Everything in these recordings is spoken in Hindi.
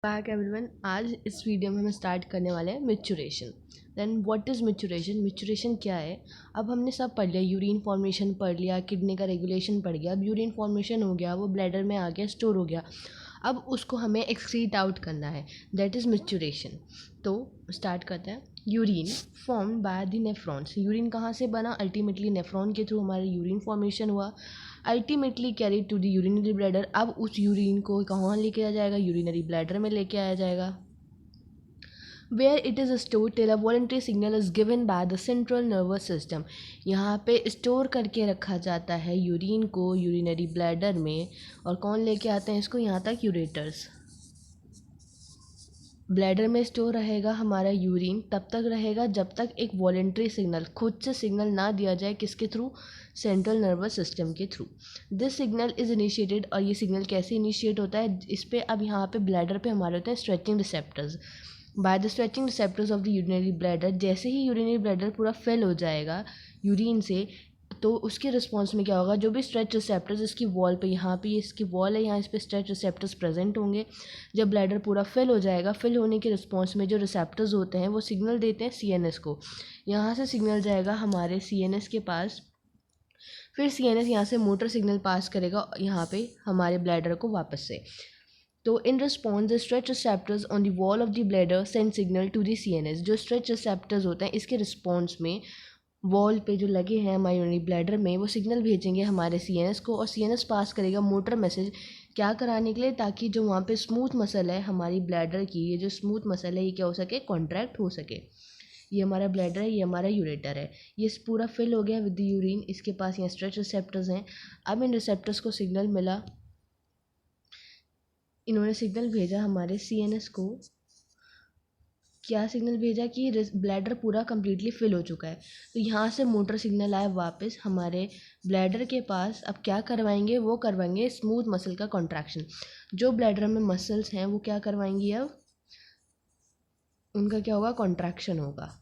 Back everyone. आज इस वीडियो में हम स्टार्ट करने वाले हैं micturition. Then what is micturition? Micturition क्या है? अब हमने सब पढ़ लिया, यूरिन फॉर्मेशन पढ़ लिया, किडनी का रेगुलेशन पढ़ गया। अब यूरिन फॉर्मेशन हो गया, वो ब्लैडर में आ गया, स्टोर हो गया। अब उसको हमें एक्सक्रीट आउट करना है, दैट इज़ मैच्योरेशन। तो स्टार्ट करते हैं। Urine form by the nephrons. Urine कहाँ से बना? अल्टीमेटली नेफ्रॉन के थ्रू हमारा यूरिन फॉर्मेशन हुआ, ultimately carry to the urinary bladder. अब उस यूरिन को कहाँ लेके आया जाएगा? यूरिनरी ब्लैडर में लेके आया जाएगा, where it is store till a voluntary signal is given by the central nervous system. यहाँ पे स्टोर करके रखा जाता है यूरिन को यूरिनरी ब्लैडर में। और कौन लेके आते हैं इसको यहाँ तक? यूरेटर्स। ब्लैडर में स्टोर रहेगा हमारा यूरिन तब तक रहेगा जब तक एक वॉलेंट्री सिग्नल, खुद से सिग्नल ना दिया जाए। किसके थ्रू? सेंट्रल नर्वस सिस्टम के through. This signal is initiated. और ये सिग्नल कैसे इनिशिएट होता है? इस पे अब यहाँ पे ब्लैडर पे हमारे होते हैं stretching receptors. By the stretching receptors of the urinary bladder. जैसे ही यूरिनरी ब्लैडर पूरा फिल हो जाएगा यूरिन से, तो उसके रिस्पॉन्स में क्या होगा? जो भी स्ट्रेच रिसेप्टर्स इसकी वॉल पे, यहाँ पे इसकी वॉल है, यहाँ इस पे स्ट्रेच रिसेप्टर्स प्रेजेंट होंगे। जब ब्लैडर पूरा फिल हो जाएगा, फिल होने के रिस्पॉन्स में जो रिसेप्टर्स होते हैं वो सिग्नल देते हैं सीएनएस को। यहाँ से सिग्नल जाएगा हमारे सीएनएस के पास, फिर सीएनएस यहाँ से मोटर सिग्नल पास करेगा यहाँ पे हमारे ब्लैडर को वापस से। तो in response the stretch receptors on the wall of the bladder send signal to the CNS. जो स्ट्रेच रिसेप्टर्स होते हैं इसके रिस्पॉन्स में वॉल पे जो लगे हैं हमारे यूरिनरी ब्लैडर में, वो सिग्नल भेजेंगे हमारे सीएनएस को, और सीएनएस पास करेगा मोटर मैसेज क्या कराने के लिए? ताकि जो वहाँ पे स्मूथ मसल है हमारी ब्लैडर की, ये जो स्मूथ मसल है ये क्या हो सके? कॉन्ट्रैक्ट हो सके। ये हमारा ब्लैडर है, ये हमारा यूरेटर है, ये पूरा फिल हो गया विद द यूरिन। इसके पास यहाँ स्ट्रेच रिसेप्टर्स हैं। अब इन रिसेप्टर्स को सिग्नल मिला, इन्होंने सिग्नल भेजा हमारे सीएनएस को। क्या सिग्नल भेजा? कि ब्लैडर पूरा कम्प्लीटली फिल हो चुका है। तो यहाँ से मोटर सिग्नल आया वापस हमारे ब्लैडर के पास। अब क्या करवाएंगे? वो करवाएंगे स्मूथ मसल का कॉन्ट्रैक्शन। जो ब्लैडर में मसल्स हैं वो क्या करवाएंगी? अब उनका क्या होगा? कॉन्ट्रैक्शन होगा,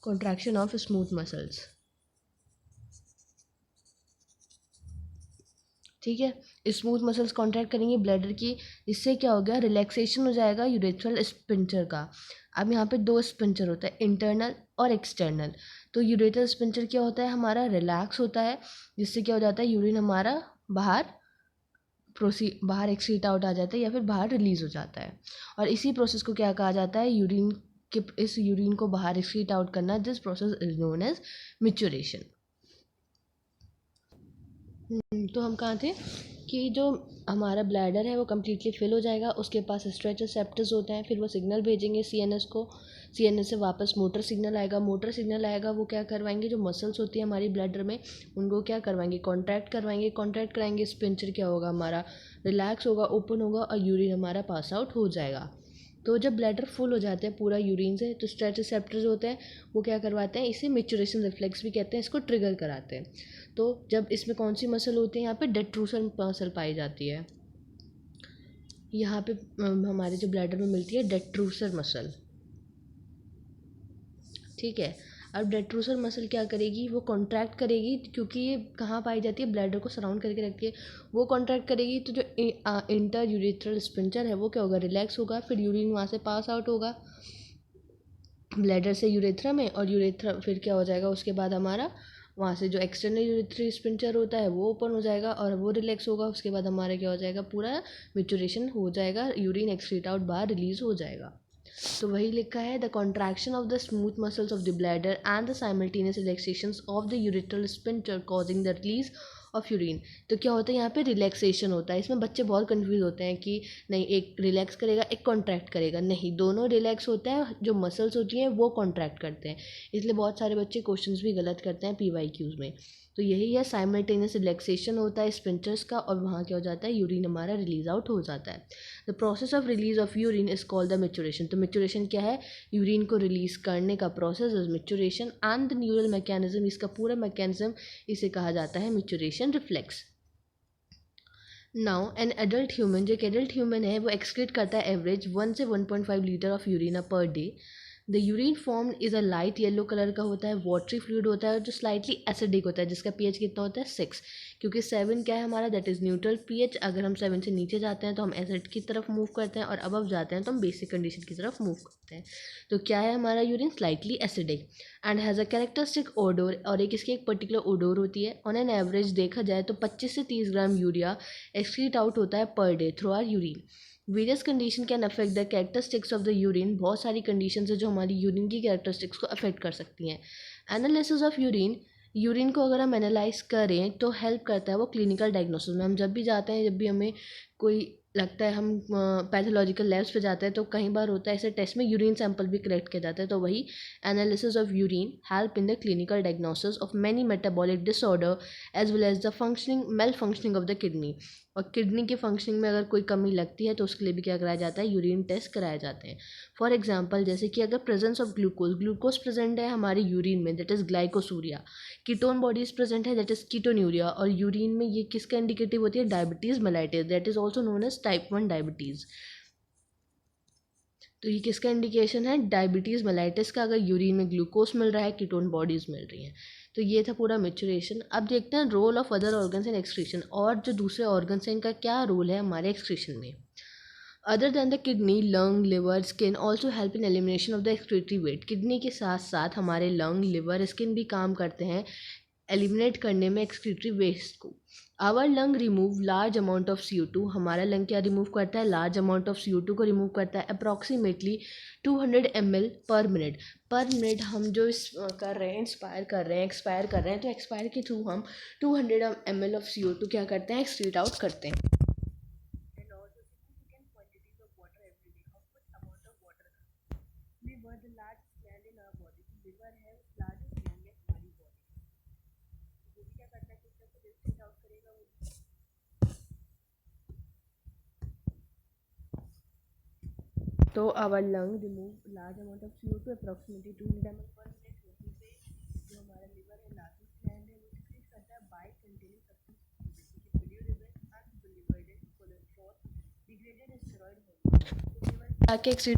कॉन्ट्रैक्शन ऑफ स्मूथ मसल्स। ठीक है, स्मूथ मसल्स कॉन्ट्रैक्ट करेंगे ब्लैडर की। इससे क्या हो गया? रिलैक्सेशन हो जाएगा यूरेथ्रल स्पिंचर का। अब यहाँ पे दो स्पिंचर होता है, इंटरनल और एक्सटर्नल। तो यूरेथ्रल स्पिंचर क्या होता है? हमारा रिलैक्स होता है, जिससे क्या हो जाता है? यूरिन हमारा बाहर एक्सक्रीट आउट आ जाता है या फिर बाहर रिलीज हो जाता है। और इसी प्रोसेस को क्या कहा जाता है? यूरिन के इस यूरिन को बाहर एक्सक्रीट आउट करना, this process is known as micturition. तो हम कहाँ थे कि जो हमारा ब्लैडर है वो कम्प्लीटली फिल हो जाएगा, उसके पास स्ट्रेच रिसेप्टर्स होते हैं, फिर वो सिग्नल भेजेंगे सीएनएस को, सीएनएस से वापस मोटर सिग्नल आएगा, मोटर सिग्नल आएगा, वो क्या करवाएंगे? जो मसल्स होती है हमारी ब्लैडर में उनको क्या करवाएंगे? कॉन्ट्रैक्ट करवाएंगे। कॉन्ट्रैक्ट कराएंगे, स्पिंचर क्या होगा? हमारा रिलैक्स होगा, ओपन होगा, और यूरिन हमारा पास आउट हो जाएगा। तो जब ब्लैडर फुल हो जाते हैं पूरा यूरिन से, तो स्ट्रेच रिसेप्टर्स होते हैं, वो क्या करवाते हैं? इसे मैच्योरेशन रिफ्लेक्स भी कहते हैं, इसको ट्रिगर कराते हैं। तो जब इसमें कौन सी मसल होती है? यहाँ पे डेट्रूसर मसल पाई जाती है। यहाँ पे हमारे जो ब्लैडर में मिलती है डेट्रूसर मसल। ठीक है, अब डेट्रूसर मसल क्या करेगी? वो कॉन्ट्रैक्ट करेगी, क्योंकि ये कहाँ पाई जाती है? ब्लैडर को सराउंड करके रखती है। वो कॉन्ट्रैक्ट करेगी तो जो इंटर यूरेथ्रल स्पिंचर है वो क्या होगा? रिलैक्स होगा, फिर यूरिन वहाँ से पास आउट होगा ब्लैडर से यूरेथ्रा में, और यूरेथ्रा फिर क्या हो जाएगा? उसके बाद हमारा वहाँ से जो एक्सटर्नल यूरेथ्री स्पिंचर होता है वो ओपन हो जाएगा और वो रिलैक्स होगा। उसके बाद हमारा क्या हो जाएगा? पूरा मैच्योरेशन हो जाएगा, यूरिन एक्सक्रीट आउट बाहर रिलीज हो जाएगा। तो वही लिखा है, the contraction of the smooth muscles of the bladder and the simultaneous relaxation of the urethral sphincter causing the release of urine. तो क्या होता है? यहाँ पे रिलैक्सेशन होता है। इसमें बच्चे बहुत कंफ्यूज होते हैं कि नहीं एक रिलैक्स करेगा एक कॉन्ट्रैक्ट करेगा। नहीं, दोनों रिलैक्स होता है, जो मसल्स होती हैं वो कॉन्ट्रैक्ट करते हैं। इसलिए बहुत सारे बच्चे क्वेश्चंस भी गलत करते हैं पीवाईक्यूज में। तो यही है, साइमल्टेनियस रिलैक्सेशन होता है स्पिंचर्स का, और वहाँ क्या हो जाता है? यूरिन हमारा रिलीज आउट हो जाता है। The process of release of urine is called the maturation. तो मैच्योरेशन क्या है? यूरिन को रिलीज करने का process is maturation, and the neural mechanism, इसका पूरा मैकेनिज्म इसे कहा जाता है maturation reflex. Now an adult human, जो एक एडल्ट ह्यूमन है वो एक्सक्रीट करता है एवरेज 1 से 1.5 litre of urine per day. The urine form is a light yellow colour का होता है, वाटरी फ्लूइड होता है, जो स्लाइटली एसिडिक होता है, जिसका पीएच कितना होता है? 6। क्योंकि 7 क्या है हमारा, दैट इज़ न्यूट्रल पीएच। अगर हम 7 से नीचे जाते हैं तो हम एसिड की तरफ मूव करते हैं, और अबव जाते हैं तो हम बेसिक कंडीशन की तरफ मूव करते हैं। तो क्या है हमारा urine, slightly acidic and has a characteristic odour, और एक इसकी एक पर्टिकुलर ओडोर होती है। ऑन एन एवरेज देखा जाए तो 25 से 30 ग्राम यूरिया एक्सक्रीट आउट होता है per day through our urine. Various condition can affect the characteristics of the urine, बहुत सारी कंडीशन है जो हमारी यूरिन की कैरेक्टरिस्टिक्स को अफेक्ट कर सकती हैं। एनालिसिस ऑफ यूरिन, यूरिन को अगर हम एनालाइज करें तो हेल्प करता है वो क्लिनिकल डायग्नोसिस में। हम जब भी जाते हैं, जब भी हमें कोई लगता है, हम पैथोलॉजिकल लैब्स पे जाते हैं तो कई बार होता है ऐसे टेस्ट में यूरिन सैंपल भी कलेक्ट किया जाता है, तो वही analysis of urine help in the clinical diagnosis of many metabolic disorder as well as the functioning malfunctioning of the kidney. और किडनी की फंक्शनिंग में अगर कोई कमी लगती है तो उसके लिए भी क्या कराया जाता है, यूरिन टेस्ट कराए जाते हैं। फॉर एग्जाम्पल, जैसे कि अगर प्रेजेंस ऑफ ग्लूकोज प्रेजेंट है हमारे यूरिन में, that is glycosuria. Ketone bodies present है, दैट इज कीटोन्यूरिया। और यूरिन में ये किसका इंडिकेटिव होती है, diabetes mellitus, that is also known as type 1 diabetes. तो ये किसका इंडिकेशन है, डायबिटीज़ मेलाइटिस का, अगर यूरिन में ग्लूकोज मिल रहा है, कीटोन बॉडीज़ मिल रही हैं। तो ये था पूरा मेचुरेशन। अब देखते हैं role of other organs in excretion, और जो दूसरे ऑर्गन्स हैं इनका क्या रोल है हमारे एक्सक्रीशन में। Other than the kidney, lung, liver, skin also help in elimination of the excretory waste. Kidney के साथ साथ हमारे लंग, लिवर, स्किन भी काम करते हैं एलिमिनेट करने में एक्सक्रीटरी वेस्ट को। Our lung remove large amount of CO2, हमारा लंग क्या रिमूव करता है, लार्ज अमाउंट ऑफ CO2 को रिमूव करता है, अप्रॉक्सीमेटली 200 ml पर मिनट। पर मिनट हम जो कर रहे हैं, इंस्पायर कर रहे हैं, एक्सपायर कर रहे हैं, तो एक्सपायर के थ्रू हम 200 ml ऑफ CO2 क्या करते हैं, एक्सक्रीट आउट करते हैं। तो our lung remove large amount of CO2 approximately 200 ml per minute. वहीं पे जो हमारा लिवर है, लार्जेस्ट ग्लैंड है, वो सिक्रीट करता है बाय कंटेनिंग सब्सटेंस जैसे कि बिलिरुबिन, अनबिलिवर्डेड कोलेस्ट्रॉल, डिग्रेडेड स्टेरॉइड हार्मोन। तो लिवर आके एक्सीड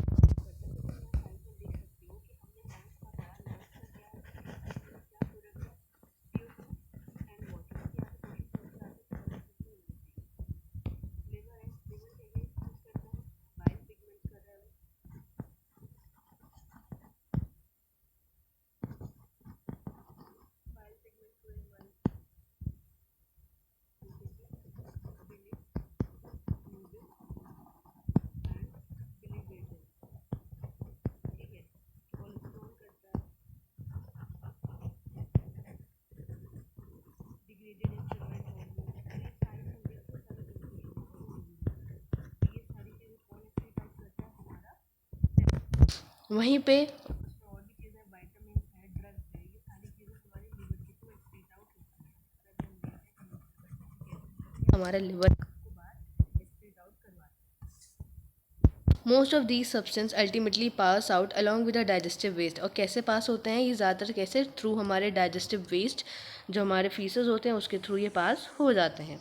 वहीं पे हमारा liver most of these substance ultimately pass out along with the digestive waste. और कैसे पास होते हैं ये ज़्यादातर, कैसे, थ्रू हमारे डाइजेस्टिव वेस्ट जो हमारे फीसेस होते हैं उसके थ्रू ये पास हो जाते हैं।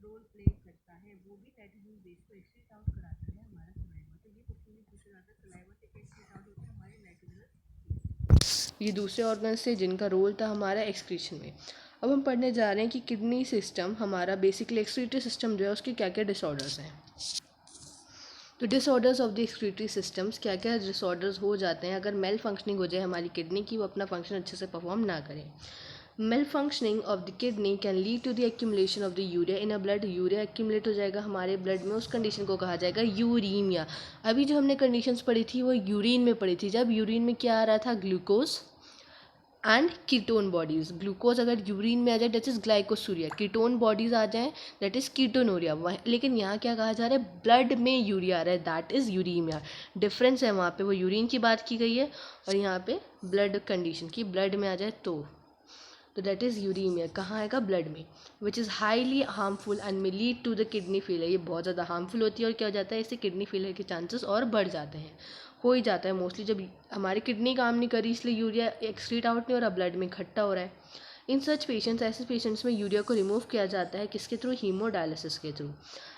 रोल प्ले करता है, वो भी नाइट्रोजन बेस को एक्सक्रीट आउट कराता है हमारा सलाइवा। तो ये क्वेश्चन भी पूछा जाता है सलाइवा से क्या एक्सक्रीट आउट होता है हमारे नाइट्रोजन। ये दूसरे ऑर्गन से जिनका रोल था हमारा एक्सक्रीशन में। अब हम पढ़ने जा रहे हैं कि किडनी सिस्टम हमारा बेसिकली एक्सक्रीटरी सिस्टम जो है उसके क्या क्या डिसऑर्डर्स हैं। तो disorders of the excretory systems, क्या क्या डिसऑर्डर्स हो जाते हैं अगर मेल फंक्शनिंग हो जाए हमारी किडनी की, वो अपना फंक्शन अच्छे से परफॉर्म ना करें। malfunctioning of the kidney can lead to the accumulation of the urea in a blood। Urea accumulate हो जाएगा हमारे ब्लड में, उस कंडीशन को कहा जाएगा यूरीमिया। अभी जो हमने कंडीशंस पढ़ी थी वो यूरिन में पढ़ी थी, जब यूरिन में क्या आ रहा था, glucose and ketone bodies. Glucose अगर यूरिन में आ जाए that is glycosuria, ketone bodies आ जाएँ दैट इज़ कीटोनोरिया। लेकिन यहाँ क्या कहा जा रहा है, ब्लड में यूरिया आ रहा है दैट इज़ यूरीमिया। डिफरेंस है, वहाँ पे वो यूरिन की बात की गई है और यहाँ पे ब्लड कंडीशन की, ब्लड में आ जाए तो दैट इज़ यूरीमिया। कहाँ आएगा, ब्लड में, which is highly harmful and may lead to the kidney failure. ये बहुत ज़्यादा हार्मफुल होती है और क्या हो जाता है, इससे किडनी फेलियर के चांसेस और बढ़ जाते हैं, हो ही जाता है मोस्टली जब हमारी किडनी काम नहीं करी इसलिए यूरिया एक्सक्रीट आउट नहीं हो रहा, ब्लड में इकट्ठा हो रहा है। इन सच पेशेंट्स, ऐसे पेशेंट्स में यूरिया को रिमूव किया जाता है किसके थ्रू, हीमोडायलिसिस के थ्रू।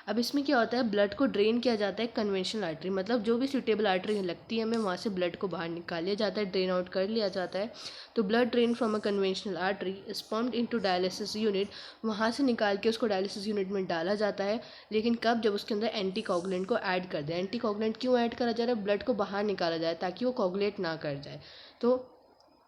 अब इसमें क्या होता है, ब्लड को ड्रेन किया जाता है कन्वेंशनल आर्टरी, मतलब जो भी सूटेबल आर्टरी लगती है हमें वहाँ से ब्लड को बाहर निकाल लिया जाता है, ड्रेन आउट कर लिया जाता है। तो blood drain from a conventional artery is pumped into dialysis unit, वहाँ से निकाल के उसको डायलिसिस यूनिट में डाला जाता है। लेकिन कब, जब उसके अंदर एंटी कोगुलेंट को ऐड कर दें। एंटी कोगुलेंट क्यों ऐड करा जा रहा है, ब्लड को बाहर निकाला जाए ताकि वो कोगुलेट ना कर जाए। तो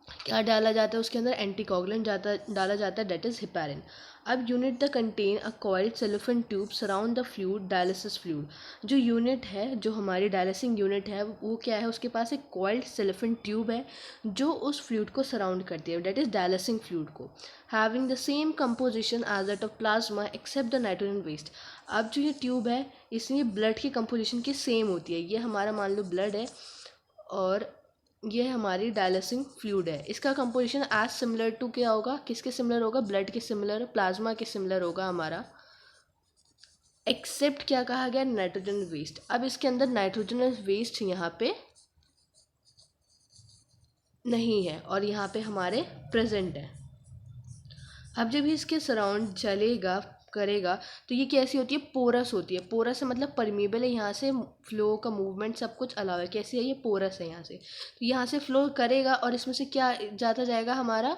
क्या डाला जाता है उसके अंदर, एंटी कोगुलेंट डाला जाता है दैट इज़ हेपारिन। अब unit the contain a coiled cellophane tube surround the fluid, dialysis fluid. जो यूनिट है, जो हमारी डायलिसिंग यूनिट है वो क्या है, उसके पास एक कॉइल्ड सेलोफेन ट्यूब है जो उस फ्लूइड को सराउंड करती है दैट इज़ डायलिसिंग फ्लूइड को, having the same composition as that of plasma except the nitrogen waste. अब जो ये ट्यूब है इसमें ब्लड की कंपोजिशन की सेम होती है, ये हमारा मान लो ब्लड है और ये हमारी डायलिसिंग फ्लूइड है, इसका कंपोजिशन एज सिमिलर टू क्या होगा, किसके सिमिलर होगा, ब्लड के सिमिलर, प्लाज्मा के सिमिलर होगा हमारा, एक्सेप्ट क्या कहा गया, नाइट्रोजन वेस्ट। अब इसके अंदर नाइट्रोजन वेस्ट यहाँ पे नहीं है और यहाँ पे हमारे प्रेजेंट है। अब जब ये इसके सराउंड चलेगा करेगा तो ये कैसी होती है, पोरस होती है। पोरस से मतलब परमीबल है, यहाँ से फ्लो का मूवमेंट सब कुछ अलाउ है। कैसी है, ये पोरस है यहाँ से, तो यहाँ से फ्लो करेगा और इसमें से क्या जाता जाएगा, हमारा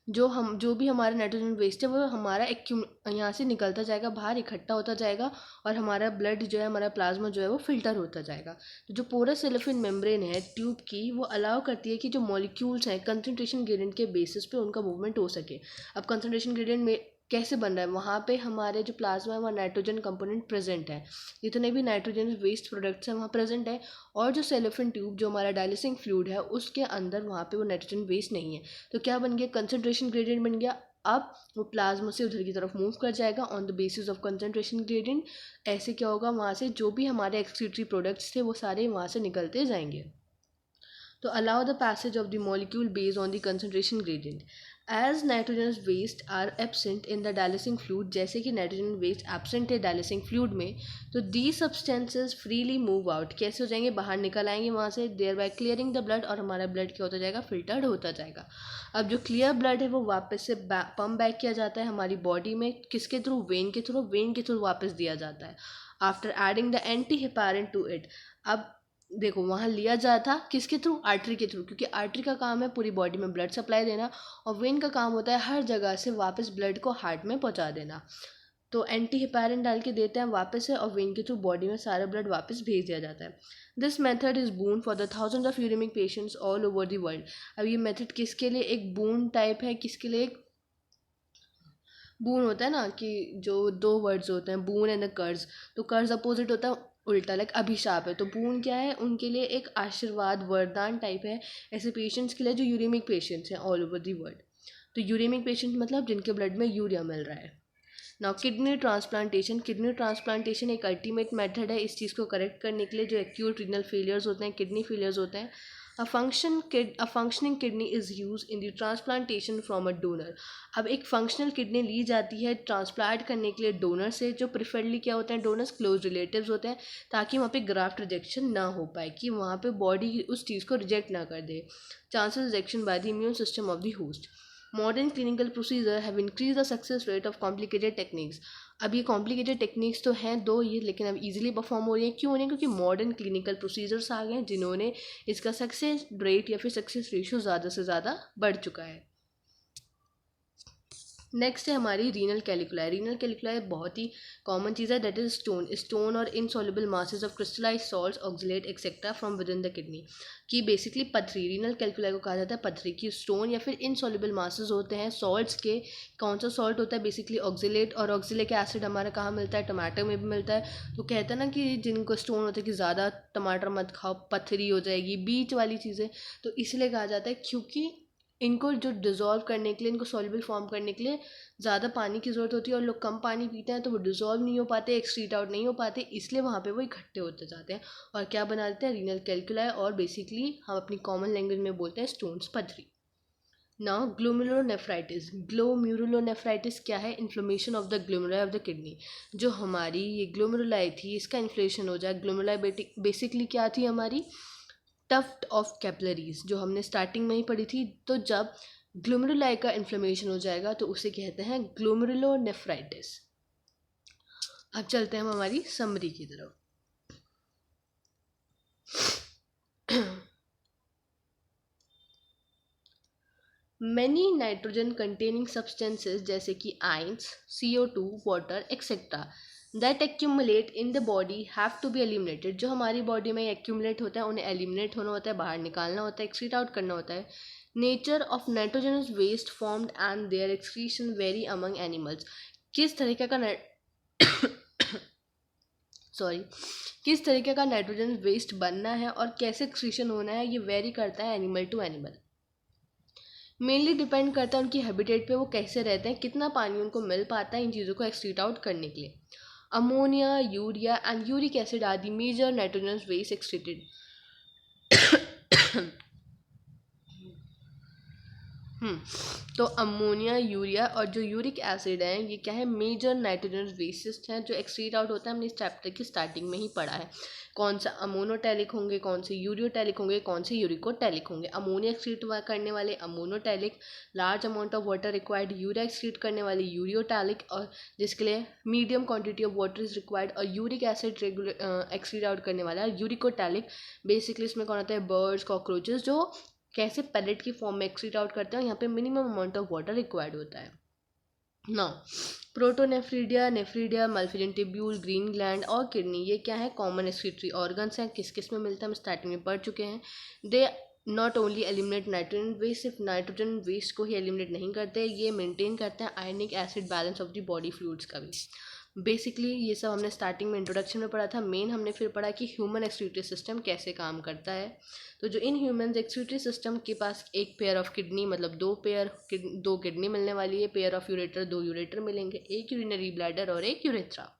जो भी हमारा नाइट्रोजन वेस्ट है वो हमारा यहाँ से निकलता जाएगा बाहर, इकट्ठा होता जाएगा और हमारा ब्लड जो है, हमारा प्लाज्मा जो है वो फिल्टर होता जाएगा। तो जो पोरस सेलोफेन मेम्ब्रेन है ट्यूब की, वो अलाउ करती है कि जो मॉलिक्यूल्स हैं कंसंट्रेशन ग्रेडियंट के बेसिस पे उनका मूवमेंट हो सके। अब कंसंट्रेशन ग्रेडियंट में कैसे बन रहा है, वहाँ पे हमारे जो प्लाज्मा है वहाँ नाइट्रोजन कंपोनेंट प्रेजेंट है, जितने भी नाइट्रोजन वेस्ट प्रोडक्ट्स हैं वहाँ प्रेजेंट है। और जो सेलोफेन ट्यूब जो हमारा डायलिसिंग फ्लूइड है उसके अंदर वहाँ पे वो नाइट्रोजन वेस्ट नहीं है। तो क्या बन गया, कंसंट्रेशन ग्रेडियंट बन गया। अब वो प्लाज्मा से उधर की तरफ मूव कर जाएगा on the basis of concentration gradient. ऐसे क्या होगा, वहाँ से जो भी हमारे एक्सक्रीटरी प्रोडक्ट्स थे वो सारे वहाँ से निकलते जाएंगे। तो allow the passage of the molecule based on the concentration gradient. As nitrogenous waste are absent in the dialysing fluid, जैसे कि नाइट्रोजन वेस्ट एब्सेंट है डायलिसिंग फ्लूइड में, तो these substances freely move out, कैसे हो जाएंगे, बाहर निकल आएंगे वहाँ से, thereby clearing the blood, और हमारा ब्लड क्या होता जाएगा, फिल्टर्ड होता जाएगा। अब जो क्लियर ब्लड है वो वापस से पम्प बैक किया जाता है हमारी बॉडी में, किसके थ्रू, वेन के थ्रू वापस दिया जाता है after adding the anti heparin to it. अब देखो वहाँ लिया जाता किसके थ्रू, आर्टरी के थ्रू, क्योंकि आर्टरी का काम है पूरी बॉडी में ब्लड सप्लाई देना और वेन का काम होता है हर जगह से वापस ब्लड को हार्ट में पहुँचा देना। तो एंटी हेपारिन डाल के देते हैं वापस से और वेन के थ्रू बॉडी में सारा ब्लड वापस भेज दिया जाता है। This method is boon for the thousand of uremic patients all over the world. अब ये मेथड किसके लिए एक बून टाइप है, किसके लिए, एक बून होता है ना कि जो दो वर्ड्स होते हैं बून एंड द कर्ज, तो कर्ज अपोजिट होता है उल्टा, लाइक अभिशाप है, तो बून क्या है, उनके लिए एक आशीर्वाद वरदान टाइप है ऐसे पेशेंट्स के लिए जो यूरेमिक पेशेंट्स हैं ऑल ओवर दी वर्ल्ड। तो यूरेमिक पेशेंट मतलब जिनके ब्लड में यूरिया मिल रहा है। Now kidney transplantation, kidney transplantation एक अल्टीमेट मेथड है इस चीज़ को करेक्ट करने के लिए जो एक्यूट रीनल फेलियर्स होते हैं, किडनी फेलियर्स होते हैं। A functioning kidney is used in the transplantation from a donor। अब एक फंक्शनल किडनी ली जाती है ट्रांसप्लांट करने के लिए डोनर से, जो प्रिफरली क्या होते हैं, डोनर्स क्लोज रिलेटिव्स होते हैं, ताकि वहाँ पे ग्राफ्ट रिजेक्शन ना हो पाए, कि वहाँ पे बॉडी उस चीज़ को रिजेक्ट ना कर दे, chances rejection by the immune system of the host. Modern clinical procedures have increased the success rate of complicated techniques। अब ये कॉम्प्लिकेटेड टेक्निक्स तो हैं दो ये, लेकिन अब इजीली परफॉर्म हो रही हैं। क्यों हो रही हैं? क्योंकि मॉडर्न क्लिनिकल प्रोसीजर्स आ गए हैं जिन्होंने इसका सक्सेस रेट या फिर सक्सेस रेशियो ज़्यादा से ज़्यादा बढ़ चुका है। नेक्स्ट है हमारी रीनल कैलिकुलाई। रीनल कैलिकुलाई बहुत ही कॉमन चीज़ है, दैट इज स्टोन और insoluble masses of crystallise salts oxalate etcetera from within the kidney. कि बेसिकली पथरी, रीनल कैलिकुलाई को कहा जाता है पथरी की स्टोन या फिर इनसॉल्युबल मासेस होते हैं सॉल्ट्स के। कौन सा सॉल्ट होता है? बेसिकली ऑक्सिलेट, और ऑक्सिलिक एसिड हमारा कहाँ मिलता है? टमाटर में भी मिलता है। तो कहते हैं ना कि जिनको स्टोन होते हैं कि ज़्यादा टमाटर मत खाओ, पथरी हो जाएगी, बीच वाली चीज़ें। तो इसलिए कहा जाता है क्योंकि इनको जो डिज़ोल्व करने के लिए, इनको सॉल्युबल फॉर्म करने के लिए ज़्यादा पानी की ज़रूरत होती है, और लोग कम पानी पीते हैं तो वो डिज़ोल्व नहीं हो पाते, एक्सक्रीट आउट नहीं हो पाते, इसलिए वहाँ पे वो इकट्ठे होते जाते हैं और क्या बना देते हैं? रीनल कैल्कुलाई, और बेसिकली हम अपनी कॉमन लैंग्वेज में बोलते हैं स्टोन्स, पथरी। Now glomerulonephritis. ग्लोमेरुलोनेफ्राइटिस क्या है? Inflammation of the glomeruli of the kidney. जो हमारी ये ग्लोमेरुलाई थी इसका इन्फ्लेमेशन हो जाए। ग्लोमेरुलाई बेसिकली क्या थी? हमारी टफ्ट ऑफ कैपिलरीज, जो हमने स्टार्टिंग में ही पढ़ी थी। तो जब ग्लोमेरुलाई का इन्फ्लेमेशन हो जाएगा तो उसे कहते हैं ग्लोमेरुलोनेफ्राइटिस। अब चलते हैं हम हमारी समरी की तरफ। मैनी नाइट्रोजन कंटेनिंग सब्सटेंसेस जैसे कि ions, CO2, water etcetera that accumulate in the body have to be eliminated. जो हमारी बॉडी में एक्यूमुलेट होता है उन्हें एलिमिनेट होना होता है, बाहर निकालना होता है, एक्सक्रीट आउट करना होता है। Nature of nitrogenous waste formed and their excretion vary among animals. किस तरीके का सॉरी किस तरीके का नाइट्रोजन वेस्ट बनना है और कैसे एक्सक्रीशन होना है, ये वेरी करता है animal to animal. Mainly depend करता है उनकी हैबिटेट पे, वो कैसे रहते हैं, कितना पानी उनको मिल पाता है इन चीज़ों को एक्सक्रीट आउट करने के लिए। Ammonia, urea and uric acid are the major nitrogen waste excreted. तो अमोनिया, यूरिया और जो यूरिक एसिड है ये क्या है? मेजर नाइट्रोजन वेस्ट हैं जो एक्सक्रीट आउट होता है। हमने इस चैप्टर की स्टार्टिंग में ही पढ़ा है। कौन सा अमोनोटैलिक होंगे, कौन से यूरियोटैलिक होंगे, कौन से यूरिकोटैलिक होंगे। अमोनिया एक्सक्रीट करने वाले ammonotelic, large amount of water required urea excrete करने वाले यूरियोटैलिक, और जिसके लिए medium quantity of water is required, और uric acid regular excrete out करने वाला यूरिकोटैलिक। बेसिकली इसमें कौन आता है? बर्ड्स, कॉकरोचेस, जो कैसे पैलेट की फॉर्म में एक्सक्रीट आउट करते हैं। यहाँ पे minimum amount of water required होता है। Now protonephridia, nephridia, Malpighian tubule, green gland और किडनी, ये क्या है? कॉमन एक्सक्रीटरी ऑर्गन्स हैं। किस किस में मिलता है हम स्टार्टिंग में पढ़ चुके हैं। They not only eliminate nitrogen waste, सिर्फ नाइट्रोजन वेस्ट को ही एलिमिनेट नहीं करते, ये मेंटेन करते हैं ionic acid balance of the body fluids का भी। बेसिकली ये सब हमने स्टार्टिंग में इंट्रोडक्शन में पढ़ा था। मेन हमने फिर पढ़ा कि ह्यूमन एक्सक्रीटरी सिस्टम कैसे काम करता है। तो जो इन ह्यूमन एक्सक्रीटरी सिस्टम के पास एक पेयर ऑफ किडनी, मतलब दो किडनी मिलने वाली है, पेयर ऑफ यूरेटर, दो यूरेटर मिलेंगे, एक यूरिनरी ब्लैडर और एक urethra.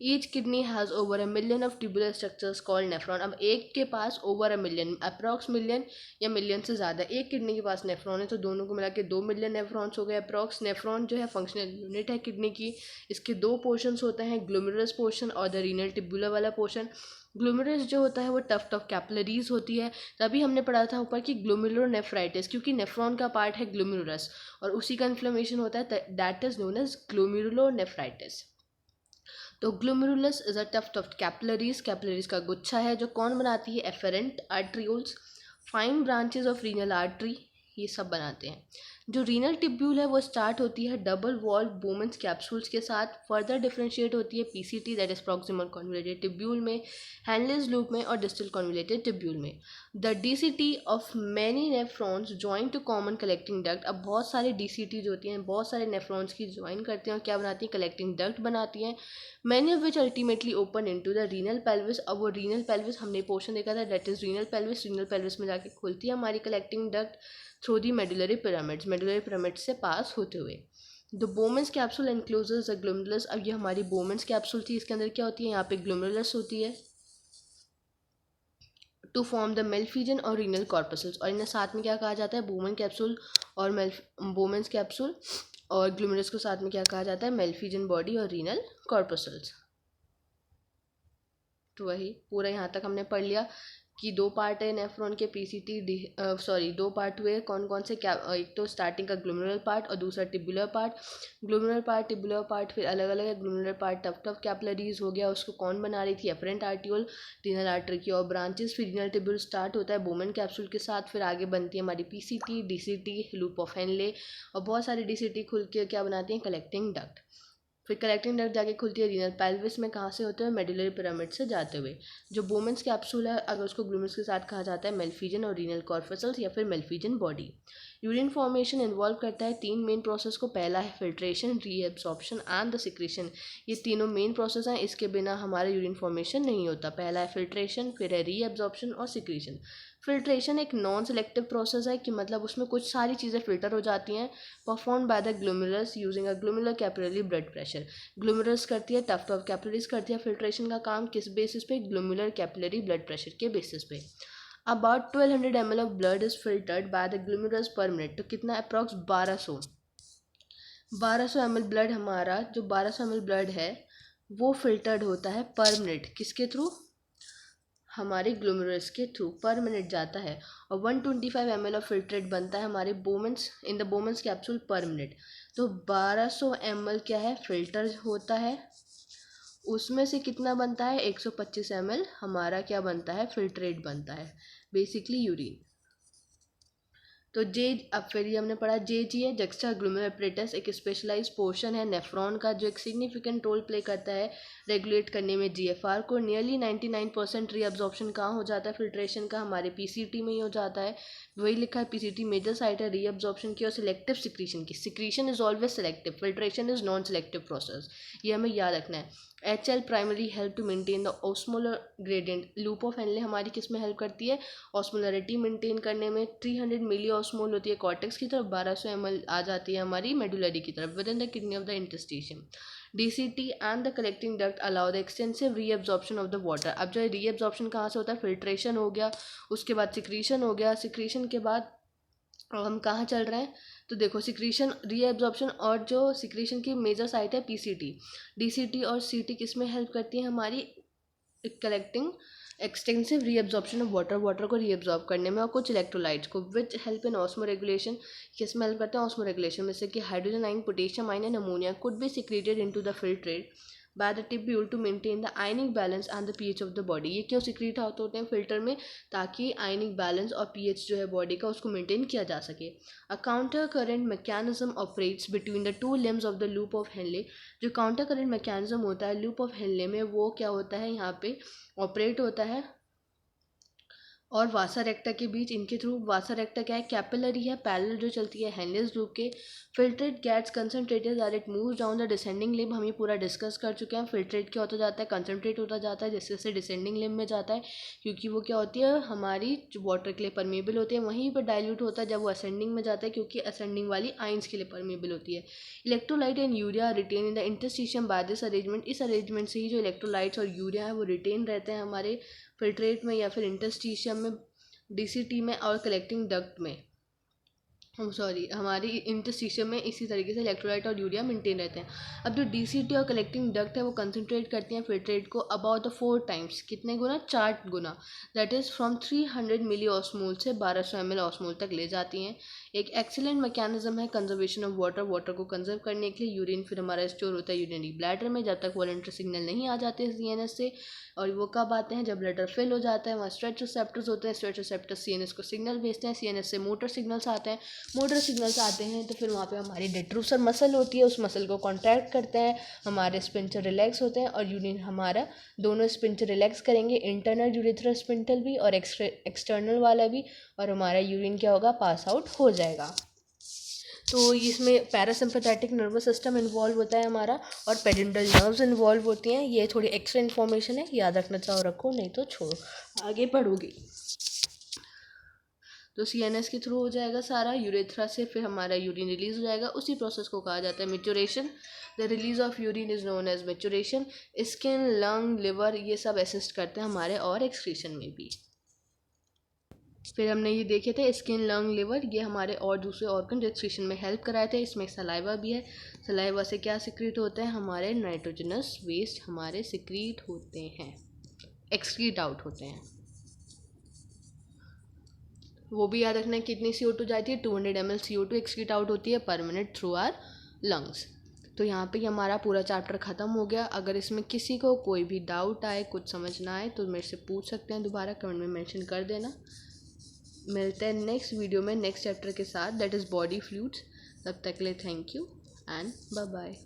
Each kidney has over a million of tubular structures called nephron. अब एक के पास over a million, approx million या मिलियन से ज़्यादा, एक किडनी के पास नेफ्रॉन है, तो दोनों को मिला के 2 मिलियन नेफ्रॉन्स हो गए अप्रॉक्स। नेफ्रॉन जो है फंक्शनल यूनिट है किडनी की। इसके दो पोर्शंस होते हैं, ग्लोमेरुलस पोर्शन और द रीनल टिब्यूलर वाला पोर्शन। ग्लोमेरुलस जो होता है वो टफ्ट ऑफ कैपिलरीज होती है। तभी हमने पढ़ा था ऊपर कि ग्लोमेरुलोनेफ्राइटिस, क्योंकि नेफ्रॉन का पार्ट है ग्लोमेरुलस और उसी का इन्फ्लेमेशन होता है, that is known as glomerulonephritis. तो glomerulus is a tuft of capillaries, capillaries का गुच्छा है जो कौन बनाती है? Afferent arterioles, fine branches of renal artery, ये सब बनाते हैं। जो रीनल टिब्यूल है वो स्टार्ट होती है डबल वॉल बोमेंस कैप्सूल्स के साथ, फर्दर डिफ्रेंशिएट होती है PCT that is proximal convoluted tubule में, हैंलेस लूप में और डिस्टल कॉन्वोल्यूटेड टिब्यूल में। The DCT of many nephrons join to common collecting duct. अब बहुत सारे DCTs होती हैं, बहुत सारे नेफ्रॉन्स की ज्वाइन करते हैं और क्या बनाती हैं? कलेक्टिंग डक्ट बनाती हैं। Many of which ultimately open into the renal pelvis. अब वो रीनल पेल्विस हमने पोर्शन देखा था, that is renal pelvis. Renal pelvis में जाके खुलती है हमारी collecting duct through the medullary pyramids, medullary pyramid से पास होते हुए। The बोमेंस capsule encloses the glomerulus. अब ये हमारी बोमेंस कैप्सूल थी, इसके अंदर क्या होती है? यहाँ पे ग्लोमेरुलस होती है टू फॉर्म द मेल्फिजन और रीनल कॉर्पसल्स। और इन्हें साथ में क्या कहा जाता है? बोमेन कैप्सूल और बोमेंस कैप्सूल और ग्लोमेरुलस को साथ में क्या कहा जाता है? मेल्फिजन बॉडी और रीनल कॉर्पसल्स। तो वही पूरा यहाँ तक हमने पढ़ लिया कि 2 पार्ट है नेफ्रॉन के, पीसीटी सॉरी 2 पार्ट हुए, कौन कौन से, क्या एक तो स्टार्टिंग का ग्लोमेरुलर पार्ट और दूसरा टिब्युलर पार्ट। ग्लोमेरुलर पार्ट, टिब्युलर पार्ट, फिर अलग अलग है। ग्लोमेरुलर पार्ट टफ कैपिलरीज हो गया, उसको कौन बना रही थी, एफरेंट आर्टियोल, रीनल आर्टरी की और ब्रांचेस। फिर रीनल टिब्यूल स्टार्ट होता है बोमेन कैप्सूल के साथ, फिर आगे बनती है हमारी PCT, DCT, loop of Henley, और बहुत सारी डीसीटी खुल के क्या बनाती हैं, कलेक्टिंग डक्ट। फिर कलेक्टिंग डक्ट जाके खुलती है रीनल पेल्विस में, कहाँ से होते हुए, मेडुलरी पिरामिड से जाते हुए। जो बोमेन्स कैप्सूल है, अगर उसको ग्लूमेरुलस के साथ कहा जाता है मेल्फिजन और रीनल कॉर्पसल्स या फिर मेल्फिजन बॉडी। यूरिन फॉर्मेशन इन्वॉल्व करता है 3 मेन प्रोसेस को। पहला है filtration, reabsorption and the secretion. ये तीनों मेन प्रोसेस हैं, इसके बिना हमारा यूरिन फॉर्मेशन नहीं होता। पहला है फिल्ट्रेशन, फिर है रीएब्सॉर्प्शन और सिक्रेशन। फिल्ट्रेशन एक नॉन सेलेक्टिव प्रोसेस है कि मतलब उसमें कुछ सारी चीज़ें फिल्टर हो जाती हैं, perform by the glomerulus using a glomerular capillary blood pressure. Glomerulus करती है, टफ्ट ऑफ कैपिलरीज करती है फिल्ट्रेशन का काम, किस बेसिस पे, ग्लोमेरुलर कैपिलरी ब्लड प्रेशर के बेसिस पे। About 1200 ml of blood is filtered by the glomerulus पर मिनट। तो कितना, अप्रॉक्स 1200 ml ब्लड, हमारा जो 1200 ml ब्लड है वो फिल्टर्ड होता है पर मिनट, किसके थ्रू, हमारे ग्लोमेरुलस के थ्रू पर मिनट जाता है। और 125 ml ऑफ फिल्ट्रेट बनता है हमारे बोमेंस इन द बोमेंस कैप्सूल पर मिनट। तो 1200 ml क्या है, फिल्टर होता है, उसमें से कितना बनता है, 125 ml हमारा क्या बनता है, फिल्ट्रेट बनता है, बेसिकली यूरिन। तो जे, अब फिर ये हमने पढ़ा जे जी है, जक्स्टा ग्लोमेरुलर एपरेटस, एक स्पेशलाइज पोर्शन है नेफ्रॉन का जो एक सिग्निफिकेंट रोल प्ले करता है रेगुलेट करने में जीएफआर को। नियरली 99% रीअब्जॉर्प्शन कहाँ हो जाता है फिल्ट्रेशन का, हमारे पीसीटी में ही हो जाता है। वही लिखा है, पीसीटी मेजर साइट है रीअब्जॉर्प्शन की और सिलेक्टिव सिक्रीशन की। Secretion is always selective, filtration is non selective process, ये हमें याद रखना है। HL primary help to maintain the osmolar gradient. Loop of Henle हमारी किस में हेल्प करती है, ऑस्मोलरिटी मेंटेन करने में। 300 मिली ऑस्मोल होती है कॉर्टेक्स की तरफ, 1200 ml आ जाती है हमारी मेडुलरी की तरफ, with in the kidney of the interstitium. DCT and the collecting duct allow the extensive reabsorption of the water. अब जो रीअब्जॉर्प्शन कहाँ से होता है, फिल्ट्रेशन हो गया, उसके बाद सिक्रीशन हो गया, सिक्रीशन के बाद अब हम कहाँ चल रहे हैं, तो देखो सिक्रीशन, रीअब्जॉर्प्शन, और जो सिक्रीशन की मेजर साइट है पीसीटी। डीसीटी और सीटी किस में हेल्प करती है, हमारी collecting extensive reabsorption of water, water को रीअब्जॉर्ब करने में, और कुछ इलेक्ट्रोलाइट्स को, which help in osmo regulation. किस में हेल्प करते हैं, ऑस्मो रेगुलेशन में से कि hydrogen ion, potassium ion and ammonia could be secreted into the filtrate by the tubule to maintain the ionic balance and the pH of the body। ये क्यों सिक्रीट होते हैं फिल्टर में, ताकि आयनिक बैलेंस और पीएच जो है बॉडी का उसको मेंटेन किया जा सके। अ counter current mechanism operates between the two limbs of the loop of Henley. जो काउंटर करेंट मैकेनिज्म होता है लूप ऑफ हेनले में, वो क्या होता है, यहाँ पे ऑपरेट होता है और वासा रेक्टा के बीच, इनके थ्रू। वासा रेक्टा क्या है, कैपिलरी है, पैरेलल जो चलती है हेनलेस लूप के। Filtrate gets concentrated as it moves down the descending limb, हम ये पूरा डिस्कस कर चुके हैं। फिल्ट्रेट क्या होता जाता है, कंसनट्रेट होता जाता है जैसे जैसे डिसेंडिंग लिम्ब में जाता है, क्योंकि वो क्या होती है, हमारी जो वाटर के लिए परमेबल होती है, वहीं पर डाइल्यूट होता है जब वो असेंडिंग में जाता है, क्योंकि असेंडिंग वाली आइंस के लिए परमेबल होती है। Electrolyte and urea retain in the interstitium by this arrangement. इस अरेंजमेंट से ही जो इलेक्ट्रोलाइट्स और यूरिया है वो रिटेन रहते हैं हमारे फिल्ट्रेट में या फिर इंटरस्टिशियम में, डीसीटी में और कलेक्टिंग डक्ट में, सॉरी हमारी इंटरस्टिशियम में। इसी तरीके से इलेक्ट्रोलाइट और यूरिया मेंटेन रहते हैं। अब जो डीसीटी और कलेक्टिंग डक्ट है वो कंसंट्रेट करती हैं फिल्ट्रेट को अबाउट द 4 टाइम्स, कितने गुना, 4 गुना, that is from 300 milli osmole से 1200 ml ऑस्मोल तक ले जाती हैं। एक एक्सीलेंट मैकेनिज्म है कंजर्वेशन ऑफ वाटर, वाटर को कंजर्व करने के लिए। यूरिन फिर हमारा स्टोर होता है यूरिनरी ब्लैडर में, जब तक वॉलंटरी सिग्नल नहीं आ जाते सीएनएस से। और वो कब आते हैं, जब ब्लैडर फिल हो जाता है, वहाँ स्ट्रेच रिसेप्टर्स होते हैं, स्ट्रेच रिसेप्टर्स सीएनएस को सिग्नल भेजते हैं, सीएनएस से मोटर सिग्नल्स आते हैं, मोटर सिग्नल्स आते हैं तो फिर वहाँ पे हमारी डेट्रूसर मसल होती है, उस मसल को कॉन्ट्रैक्ट करते हैं, हमारे स्पिंचर रिलैक्स होते हैं और यूरिन हमारा, दोनों स्पिंचर रिलैक्स करेंगे, इंटरनल यूरेथ्रल स्पिंटल भी और एक्सटर्नल वाला भी, और हमारा यूरिन क्या होगा, पास आउट हो जाएगा। तो इसमें पैरासिम्पथेटिक नर्वस सिस्टम इन्वॉल्व होता है हमारा, और पेरिंडल नर्व्स इन्वॉल्व होती हैं। ये थोड़ी एक्स्ट्रा इन्फॉर्मेशन है, याद रखना चाहो रखो, नहीं तो छोड़ो, आगे पढ़ोगी। तो सीएनएस के थ्रू हो जाएगा सारा, यूरेथ्रा से फिर हमारा यूरिन रिलीज हो जाएगा। उसी प्रोसेस को कहा जाता है maturation. The release of urine is known as maturation. Skin, lung, liver ये सब असिस्ट करते हैं हमारे और एक्सक्रीशन में भी। फिर हमने ये देखे थे स्किन, लंग, लिवर, ये हमारे और दूसरे ऑर्गन जो एक्सक्रीशन में हेल्प कराए थे। इसमें सलाइवा भी है। सलाइवा से क्या सिक्रीट होते हैं, हमारे नाइट्रोजनस वेस्ट हमारे सिक्रीट होते हैं, एक्सक्रीट आउट होते हैं। वो भी याद रखना है कितनी CO2 जाती है, 200 ml CO2 एक्सक्रीट आउट होती है पर मिनट थ्रू आर लंग्स। तो यहाँ पे हमारा पूरा चैप्टर ख़त्म हो गया। अगर इसमें किसी को कोई भी डाउट आए, कुछ समझ ना आए, तो मेरे से पूछ सकते हैं, दोबारा कमेंट में मेंशन कर देना। मिलते हैं नेक्स्ट वीडियो में नेक्स्ट चैप्टर के साथ, दैट इज़ बॉडी फ्लूइड्स। तब तक के लिए thank you and bye bye.